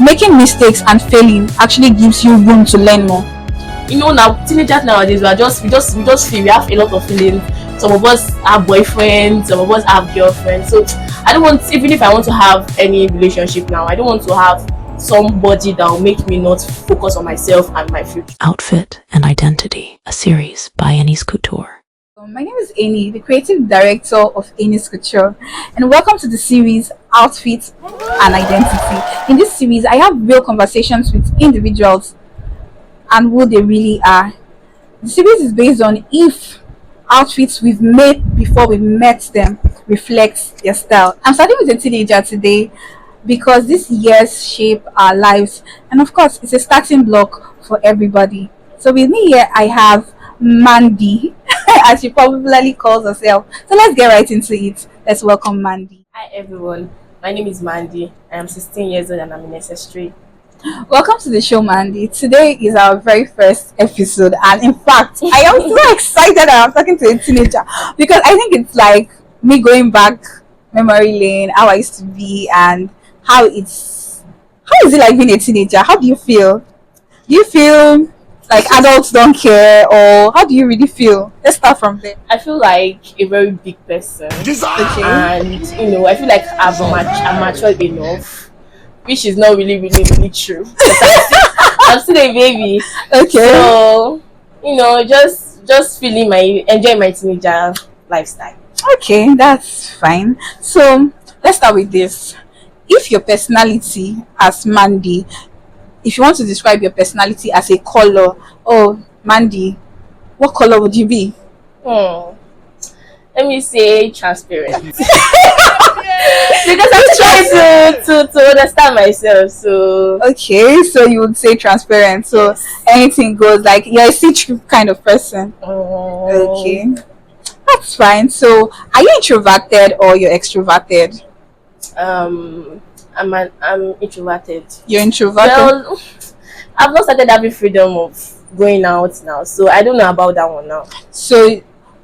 making mistakes and failing actually gives you room to learn more. Now teenagers nowadays we just feel we have a lot of feelings. Some of us have boyfriends, some of us have girlfriends. So I don't want, even if I want to have any relationship now, I don't want to have somebody that will make me not focus on myself and my future. Outfit and Identity, a series by Couture. My name is Amy, the creative director of Couture, and welcome to the series Outfit and Identity. In this series, I have real conversations with individuals and who they really are. The series is based on if outfits we've made before we met them reflects their style. I'm starting with a teenager today because these years shape our lives, and of course, it's a starting block for everybody. So with me here, I have Mandy, as she popularly calls herself. So let's get right into it. Let's welcome Mandy. Hi everyone, my name is Mandy. I am 16 years old and I'm in SS3. Welcome to the show, Mandy. Today is our very first episode, and in fact, I am so excited that I'm talking to a teenager because I think it's like me going back memory lane, how I used to be, and how is it like being a teenager? How do you feel? Do you feel like adults don't care, or how do you really feel? Let's start from there. I feel like a very big person, Okay. and I feel like I'm matured enough, which is not really true. I'm still a baby. Okay. So just enjoying my teenager lifestyle. Okay, that's fine. So let's start with this. If your personality as Mandy, if you want to describe your personality as a color, oh Mandy, what color would you be? Let me say transparent. Because I'm trying to understand myself. So Okay, so you would say transparent. So yes. anything goes. Like you're a see-through kind of person. Oh, Okay, that's fine. So are you introverted or you're extroverted? I'm introverted. You're introverted. Well, I've not started having freedom of going out now, so I don't know about that one now. So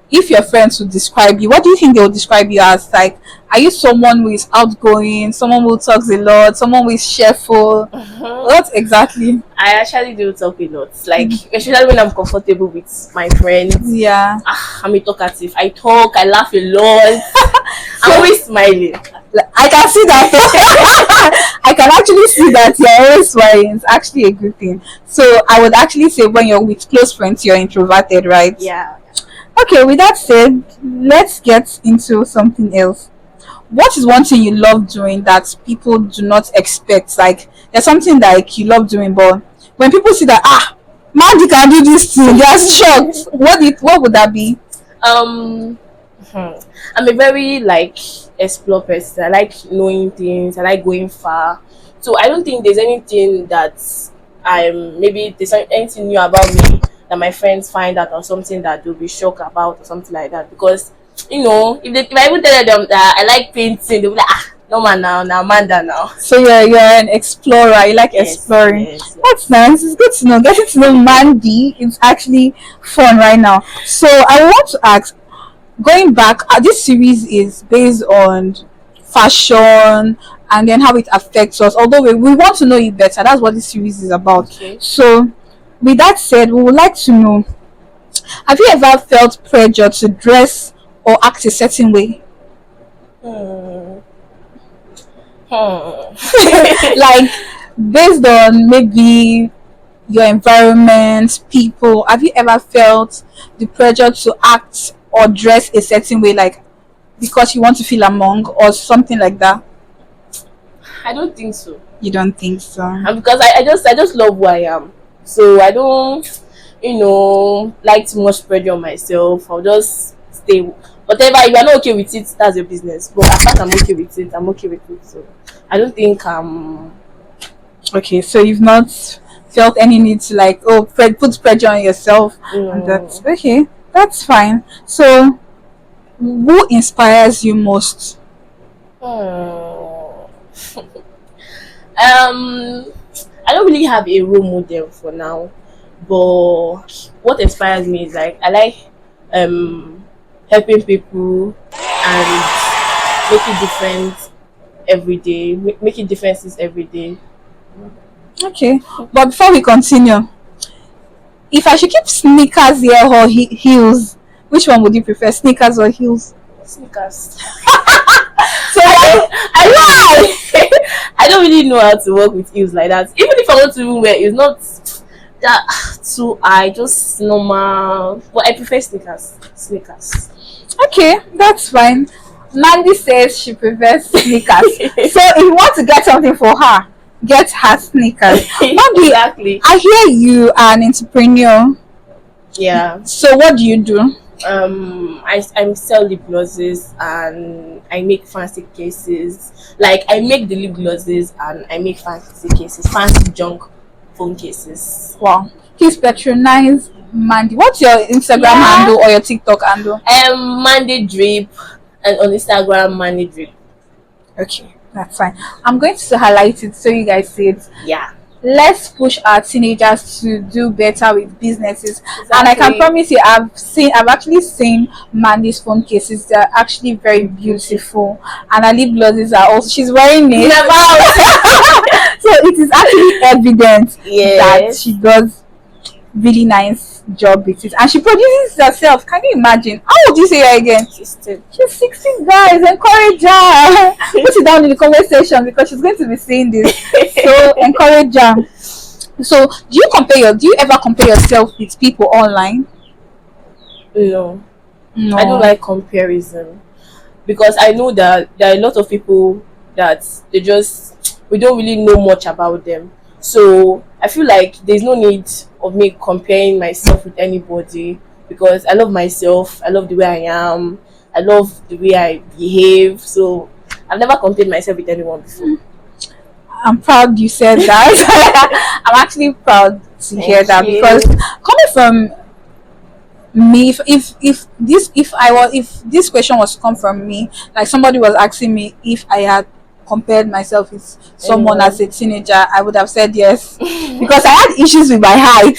if your friends would describe you, what do you think they would describe you as? Like, are you someone who is outgoing, someone who talks a lot, someone who is cheerful? What exactly? I actually do talk a lot, like especially when I'm comfortable with my friends. Yeah. I'm a talkative. I talk, I laugh a lot. I'm always smiling. I can see that. I can actually see that you're always smiling. It's actually a good thing. So I would actually say when you're with close friends, you're introverted, right? Yeah. Okay, with that said, let's get into something else. What is one thing you love doing that people do not expect? Like there's something like you love doing, but when people see that Mandy can do this thing, they are shocked. What would that be? I'm a very explore person. I like knowing things. I like going far. So I don't think there's anything that maybe there's anything new about me that my friends find out or something that they'll be shocked about or something like that. Because if I even tell them that I like painting, they'll be like, no man now Amanda now. So you're an explorer. You like Yes, exploring. yes. That's nice. It's good to know. Getting to know Mandy is actually fun right now. So I want to ask, going back, this series is based on fashion and then how it affects us. Although we want to know it better. That's what this series is about. Okay. So with that said, we would like to know, have you ever felt pressure to dress or act a certain way? Hmm. Like based on maybe your environment, people, have you ever felt the pressure to act or dress a certain way, like because you want to feel among or something like that? I don't think so. You don't think so? And because I just love who I am. So I don't like too much pressure on myself. I'll just stay. Whatever, if you're not okay with it, that's your business. But as far as I'm okay with it, I'm okay with it. So I don't think Okay, so you've not felt any need to put pressure on yourself, and that's mm, okay. That's fine. So who inspires you most? hmm. I don't really have a role model for now, but what inspires me is I like helping people and making difference every day, making differences every day. Okay, but before we continue, if I should keep sneakers here or heels, which one would you prefer, sneakers or heels? Sneakers. So like, I why? don't, I don't really know how to work with heels like that. Even if I want to even wear, it's not that too high, just normal. But I prefer sneakers. Sneakers. Okay, that's fine. Mandy says she prefers sneakers. So if you want to get something for her, get her sneakers. Mandy, Exactly. I hear you are an entrepreneur. Yeah. So what do you do? I sell lip glosses and I make fancy cases. Like I make the lip glosses and I make fancy cases, fancy junk phone cases. Wow. Please patronize Mandy. What's your Instagram Yeah. handle or your TikTok handle? Monday drip and on Instagram Monday drip. Okay, that's fine. I'm going to highlight it so you guys see it. Yeah. Let's push our teenagers to do better with businesses. And I can Exactly. promise you, I've actually seen Mandy's phone cases. They're actually very beautiful, and her lip glosses are also. She's wearing it, so it is actually evident that Yes. she does really nice job with it, and she produces it herself. Can you imagine? How would you say her again? Sister. She's 16, guys. Encourage her. Put it down in the comment section because she's going to be seeing this. So encourage her. So do you ever compare yourself with people online? No. No. I don't like comparison because I know that there are a lot of people that we don't really know much about them. So I feel like there's no need of me comparing myself with anybody because I love myself, I love the way I am, I love the way I behave. So I've never compared myself with anyone before. I'm proud you said that. I'm actually proud to hear Thank that you. because coming from me, if this question was to come from me, like somebody was asking me if I had compared myself with someone Anyone. as a teenager, I would have said yes because I had issues with my height.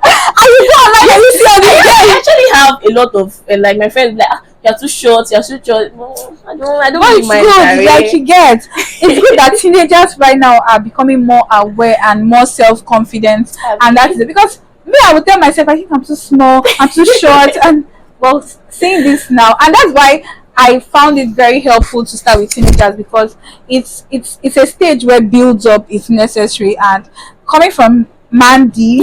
And you go online and you see all these I guys. actually have a lot of like my friends like you're too short, you're too short. No, I don't But really it's mind good, Gary. like you get. It's good that teenagers right now are becoming more aware and more self-confident, and that's it. Because me, I would tell myself, I think I'm too small, I'm too short, and well, saying this now, and that's why I found it very helpful to start with teenagers because it's a stage where builds up is necessary, and coming from Mandy,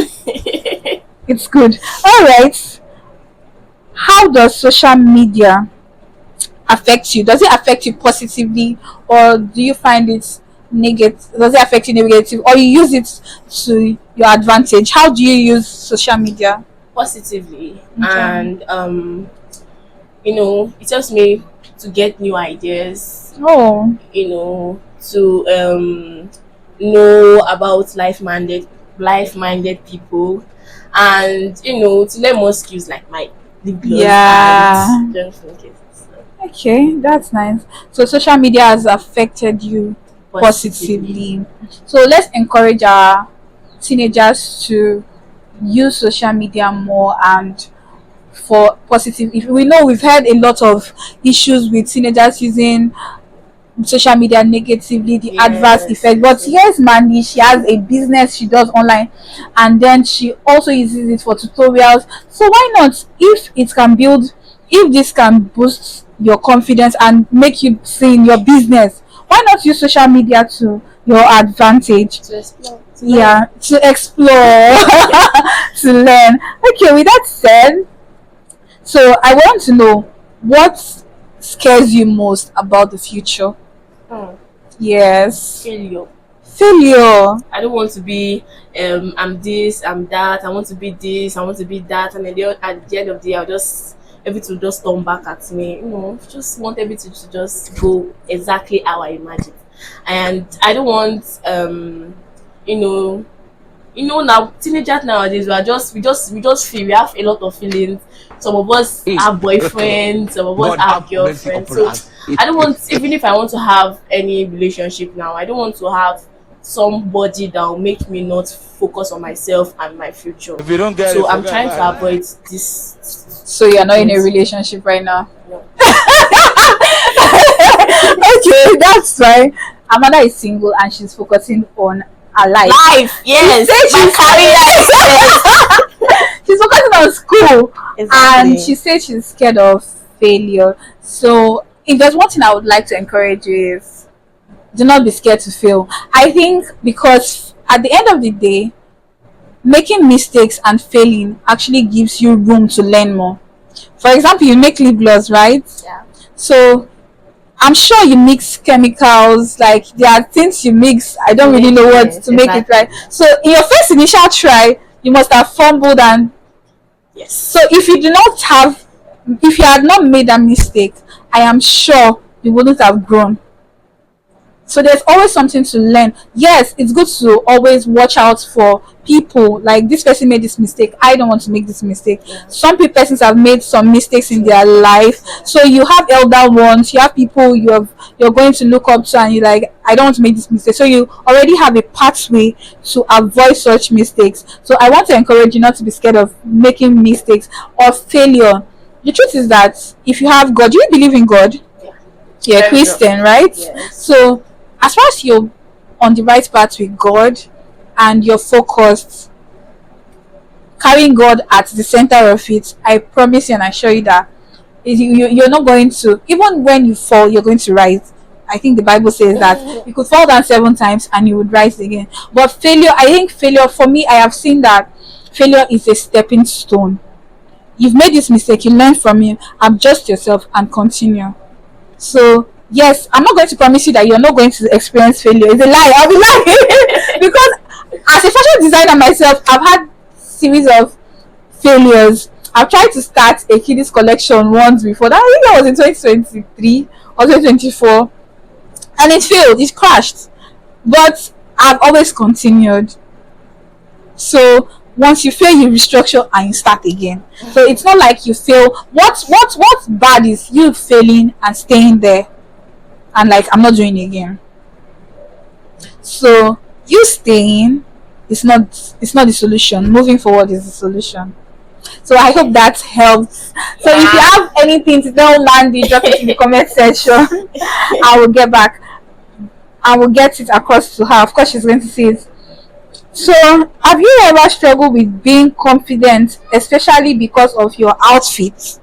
it's good. All right, how does social media affect you? Does it affect you positively, or do you find it negative? Does it affect you negative, or you use it to your advantage? How do you use social media? Positively Okay. and it helps me to get new ideas, Oh, to know about life minded people and to learn more skills like my lip gloss yeah. and don't forget Okay, that's nice. So social media has affected you positively. positively. So let's encourage our teenagers to use social media more and for positive. If we know we've had a lot of issues with teenagers using social media negatively, the adverse Yes, effect, but yes, yes. here's Mandy, she has a business she does online, and then she also uses it for tutorials. So why not, if this can boost your confidence and make you see in your business, why not use social media to your advantage? To explore, to learn. Yeah, to explore. To learn. Okay, with that said, so I want to know what scares you most about the future. Hmm. Yes. Failure. Failure. I don't want to be I'm this, I'm that, I want to be this, I want to be that, and then at the end of the day I'll just everything will just turn back at me. Just want everything to just go exactly how I imagine. And I don't want you know now teenagers nowadays we just feel we have a lot of feelings. Some of us have boyfriends, some of us God have have mercy girlfriends. upon So us. I don't want, even if I want to have any relationship now, I don't want to have somebody that will make me not focus on myself and my future. If you don't get it, So I'm forget trying to about it. avoid this So you're not in a things. relationship right now. No. Okay, that's fine. her mother is single and she's focusing on her life. Life, yes. My She said career is she's focusing on school, and exactly. she said she's scared of failure. So if there's one thing I would like to encourage you is, do not be scared to fail. I think because at the end of the day, making mistakes and failing actually gives you room to learn more. For example, you make lip gloss, right? Yeah. So I'm sure you mix chemicals, like there are things you mix. I To don't really make know it, what yes, to make it exactly. right. So in your first initial try, you must have fumbled, and so Yes. if you had not made a mistake, I am sure you wouldn't have grown. So there's always something to learn. Yes, it's good to always watch out for people, like this person made this mistake, I don't want to make this mistake. Yeah. Some people persons have made some mistakes in True. their life, Yeah. so you have elder ones, you have people you're going to look up to, and you're like, I don't want to make this mistake. So you already have a pathway to avoid such mistakes. So I want to encourage you not to be scared of making mistakes or failure. The truth is that if you have God, do you believe in God? Yeah. You're a Very true. Christian, right? Yes. So as far as you're on the right path with God and you're focused, carrying God at the center of it, I promise you and I assure you that you're not going to, even when you fall, you're going to rise. I think the Bible says that you could fall down 7 times and you would rise again. But failure, I think failure, for me, I have seen that failure is a stepping stone. You've made this mistake, you learn from it, adjust yourself, and continue. So yes, I'm not going to promise you that you're not going to experience failure. It's a lie. I'll be lying because as a fashion designer myself, I've had series of failures. I've tried to start a kiddies collection once before. That, I think that was in 2023 or 2024, and it failed. It crashed. But I've always continued. So once you fail, you restructure and you start again. So it's not like you fail. What's bad is you failing and staying there and like, I'm not doing it again. So you staying is not the solution. Moving forward is the solution. So I hope that helps. So if you Yeah. have anything to tell Mandy, drop it in the comment section. I will get back. I will get it across to her. Of course, she's going to see it. So, have you ever struggled with being confident, especially because of your outfit?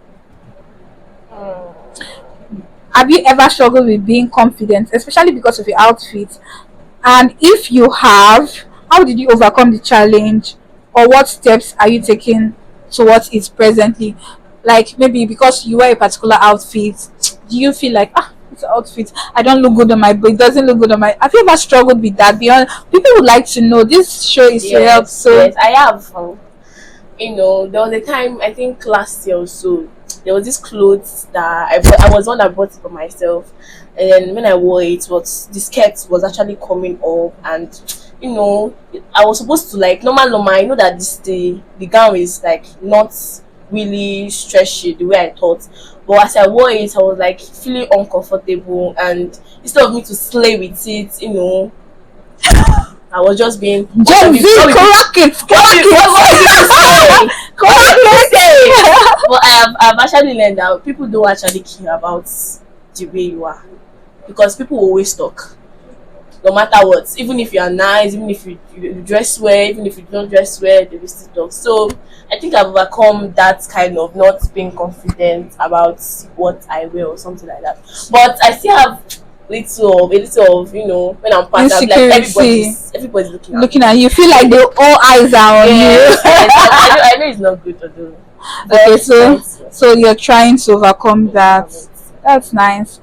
Have you ever struggled with being confident, especially because of your outfit? And if you have, how did you overcome the challenge? Or what steps are you taking towards it presently? Like maybe because you wear a particular outfit, do you feel like, this outfit, I don't look good on my, but it doesn't look good on my. Have you ever struggled with that? Beyond, people would like to know. This show is to help. Yes, So yes, I have. There was a time, I think last year or so, there was this clothes that I was one that bought it for myself, and then when I wore it, was the skirt was actually coming up, and I was supposed to like normal. I know that the gown is like not really stretchy the way I thought, but as I wore it, I was like feeling uncomfortable, and instead of me to slay with it, I was just being Gen Z, crack it, crack it, crack it. But I've actually learned that people don't actually care about the way you are, because people always talk no matter what. Even if you are nice, even if you dress well, even if you don't dress well, they will still talk. So I think I've overcome that kind of not being confident about what I wear or something like that. But I still have a little of when I'm passing, I'm like Insecurity. everybody's looking at Looking me. at you, feel like the all eyes are on Yes, you. yes, I know it's not good to do. Okay, But so you're trying to overcome that. That's nice.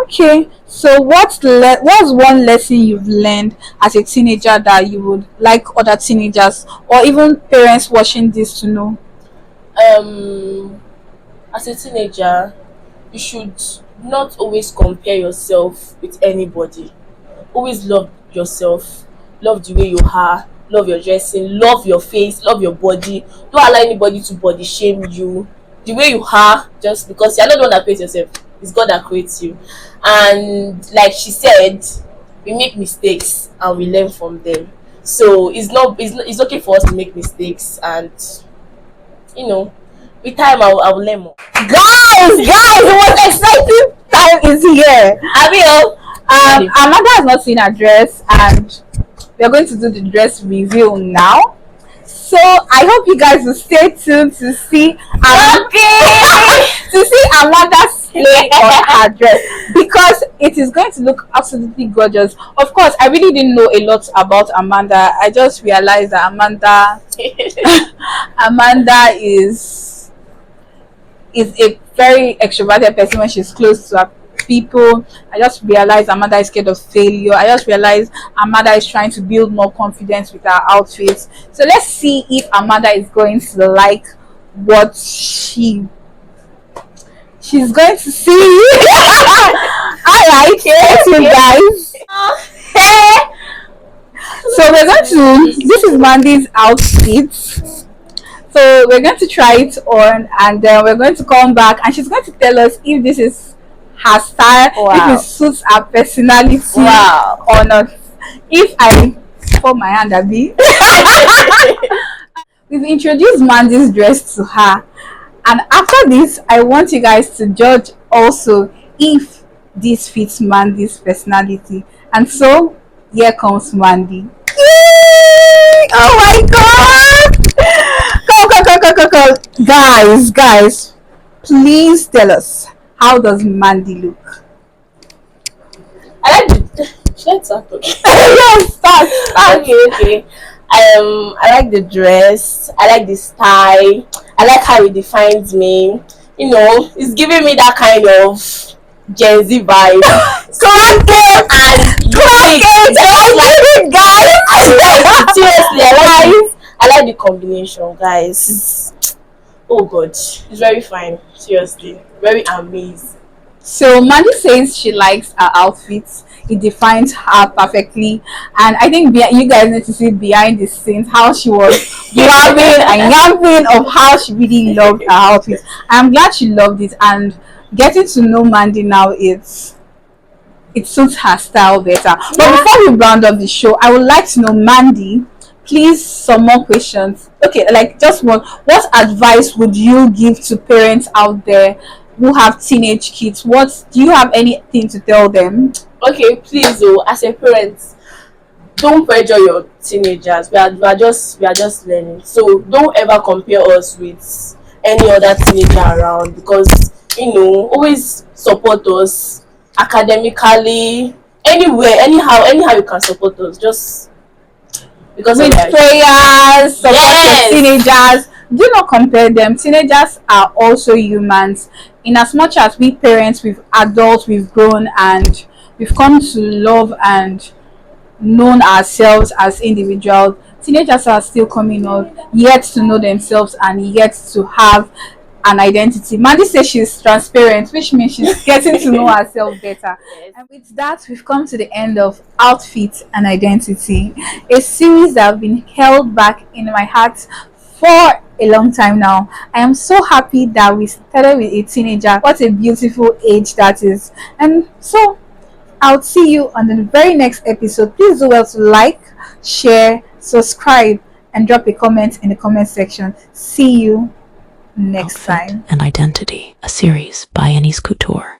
Okay, so what's one lesson you've learned as a teenager that you would like other teenagers or even parents watching this to know? um as a teenager, you should not always compare yourself with anybody. Always love yourself, love the way you are, love your dressing, love your face, love your body. Don't allow anybody to body shame you. The way you are, just because you're not the one that creates yourself, it's God that creates you. And like she said, we make mistakes and we learn from them. So it's okay for us to make mistakes, and you know with time I will learn more. Guys, the most exciting time is here. I will. Ready? Amanda has not seen her dress, and we are going to do the dress reveal now. So I hope you guys will stay tuned to see to see Amanda's slay on her dress, because it is going to look absolutely gorgeous. Of course, I really didn't know a lot about Amanda. I just realized that Amanda is a very extroverted person when she's close to her people. I just realized Amanda is scared of failure. I just realized Amanda is trying to build more confidence with her outfits. So let's see if Amanda is going to like what she's going to see. Alright, thank you guys. So we're going to, this is Mandy's outfit. So we're going to try it on, and then we're going to come back, and she's going to tell us if this is her style, Wow. if it suits her personality Wow. or not. If I put my hand a bit. We've introduced Mandy's dress to her, and after this, I want you guys to judge also if this fits Mandy's personality. And so, here comes Mandy. Yay! Oh my god! Come. Guys, please tell us, how does Mandy look? I like the. Should I start? Okay. Yes, start. Okay. I like the dress. I like the style. I like how it defines me. You know, it's giving me that kind of Gen Z vibe. Clock it! And Clock it! I like it, guys! seriously, I like the combination, guys. Oh god, it's very fine. Seriously, very amazing. So Mandy says she likes her outfits. It defines her perfectly, and I think you guys need to see behind the scenes how she was blabbing and yapping of how she really loved her outfits. I'm glad she loved it, and getting to know Mandy now, it suits her style better. But before we round up the show, I would like to know, Mandy, please, some more questions. Okay, like just one. What advice would you give to parents out there who have teenage kids? What do you have anything to tell them? Okay, please, oh, as a parent, don't pressure your teenagers. We are just learning. So don't ever compare us with any other teenager around, because always support us academically, anywhere, anyhow you can support us. Just because With of that. prayers, support Yes. your teenagers. Do not compare them. Teenagers are also humans. In as much as we parents, we've adults, we've grown, and we've come to love and known ourselves as individuals. Teenagers are still coming up, yet to know themselves and yet to have an identity. Mandy says she's transparent, which means she's getting to know herself better. Yes. And with that, we've come to the end of Outfit and Identity, a series that have been held back in my heart for a long time now. I am so happy that we started with a teenager. What a beautiful age that is. And so I'll see you on the very next episode. Please do well to like, share, subscribe, and drop a comment in the comment section. See you next Outfit time. and Identity, a series by Couture.